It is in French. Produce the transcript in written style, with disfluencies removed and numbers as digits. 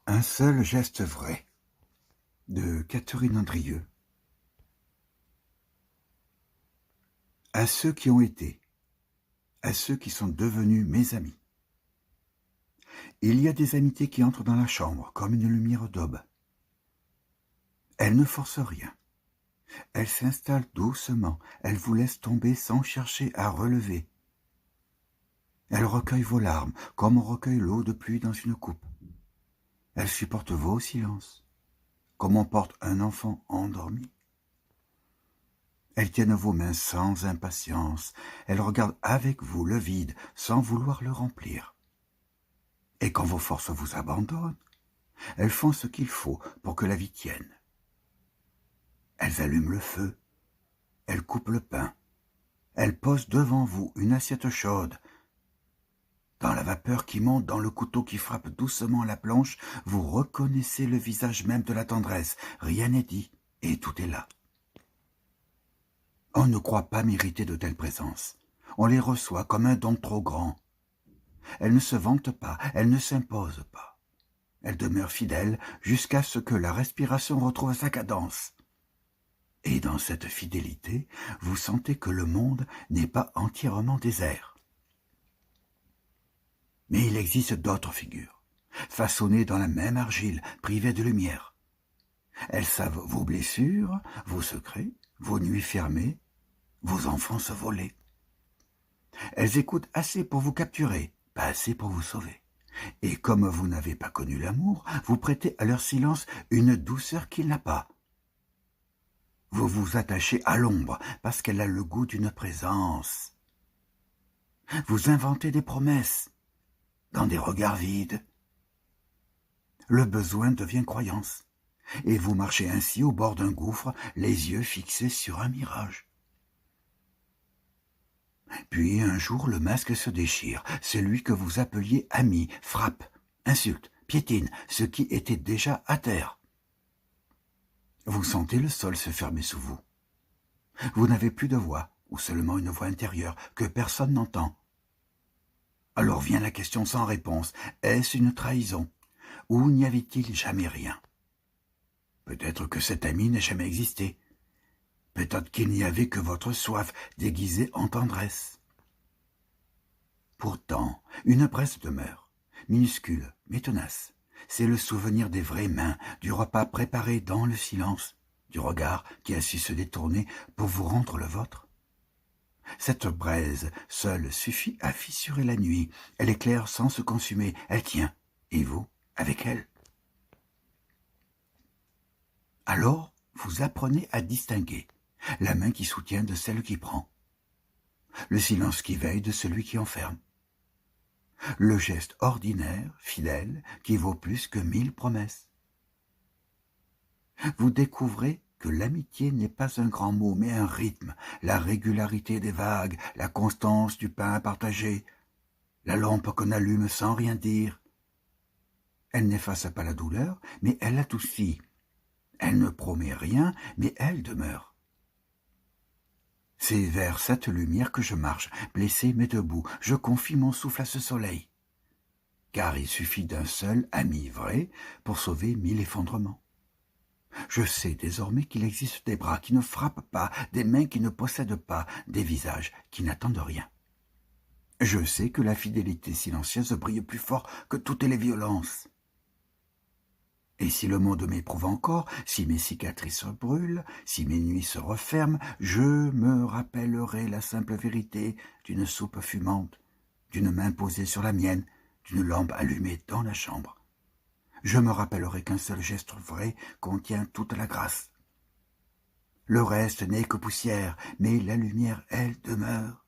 Un seul geste vrai de Catherine Andrieux. À ceux qui ont été, à ceux qui sont devenus mes amis. Il y a des amitiés qui entrent dans la chambre comme une lumière d'aube. Elles ne forcent rien. Elles s'installent doucement. Elles vous laissent tomber sans chercher à relever. Elles recueillent vos larmes comme on recueille l'eau de pluie dans une coupe. Elles supportent vos silences comme on porte un enfant endormi. Elles tiennent vos mains sans impatience. Elles regardent avec vous le vide sans vouloir le remplir. Et quand vos forces vous abandonnent, elles font ce qu'il faut pour que la vie tienne. Elles allument le feu, elles coupent le pain, elles posent devant vous une assiette chaude. Dans la vapeur qui monte, dans le couteau qui frappe doucement la planche, vous reconnaissez le visage même de la tendresse. Rien n'est dit et tout est là. On ne croit pas mériter de telles présences. On les reçoit comme un don trop grand. Elles ne se vantent pas, elles ne s'imposent pas. Elles demeurent fidèles jusqu'à ce que la respiration retrouve sa cadence. Et dans cette fidélité, vous sentez que le monde n'est pas entièrement désert. Mais il existe d'autres figures, façonnées dans la même argile, privées de lumière. Elles savent vos blessures, vos secrets, vos nuits fermées, vos enfances volées. Elles écoutent assez pour vous capturer, pas assez pour vous sauver. Et comme vous n'avez pas connu l'amour, vous prêtez à leur silence une douceur qu'il n'a pas. Vous vous attachez à l'ombre parce qu'elle a le goût d'une présence. Vous inventez des promesses dans des regards vides. Le besoin devient croyance, et vous marchez ainsi au bord d'un gouffre, les yeux fixés sur un mirage. Puis un jour le masque se déchire, celui que vous appeliez ami frappe, insulte, piétine ce qui était déjà à terre. Vous sentez le sol se fermer sous vous. Vous n'avez plus de voix, ou seulement une voix intérieure que personne n'entend. Alors vient la question sans réponse, est-ce une trahison? Ou n'y avait-il jamais rien? Peut-être que cet ami n'a jamais existé. Peut-être qu'il n'y avait que votre soif déguisée en tendresse. Pourtant, une presse demeure, minuscule mais tenace. C'est le souvenir des vraies mains, du repas préparé dans le silence, du regard qui a su se détourner pour vous rendre le vôtre. Cette braise seule suffit à fissurer la nuit. Elle éclaire sans se consumer, elle tient, et vous, avec elle. Alors, vous apprenez à distinguer la main qui soutient de celle qui prend, le silence qui veille de celui qui enferme, le geste ordinaire, fidèle, qui vaut plus que 1000 promesses. Vous découvrez que l'amitié n'est pas un grand mot, mais un rythme, la régularité des vagues, la constance du pain à partager, la lampe qu'on allume sans rien dire. Elle n'efface pas la douleur, mais elle l'adoucit. Elle ne promet rien, mais elle demeure. C'est vers cette lumière que je marche, blessé mais debout. Je confie mon souffle à ce soleil. Car il suffit d'un seul ami vrai pour sauver 1000 effondrements. Je sais désormais qu'il existe des bras qui ne frappent pas, des mains qui ne possèdent pas, des visages qui n'attendent rien. Je sais que la fidélité silencieuse brille plus fort que toutes les violences. Et si le monde m'éprouve encore, si mes cicatrices brûlent, si mes nuits se referment, je me rappellerai la simple vérité d'une soupe fumante, d'une main posée sur la mienne, d'une lampe allumée dans la chambre. Je me rappellerai qu'un seul geste vrai contient toute la grâce. Le reste n'est que poussière, mais la lumière, elle, demeure.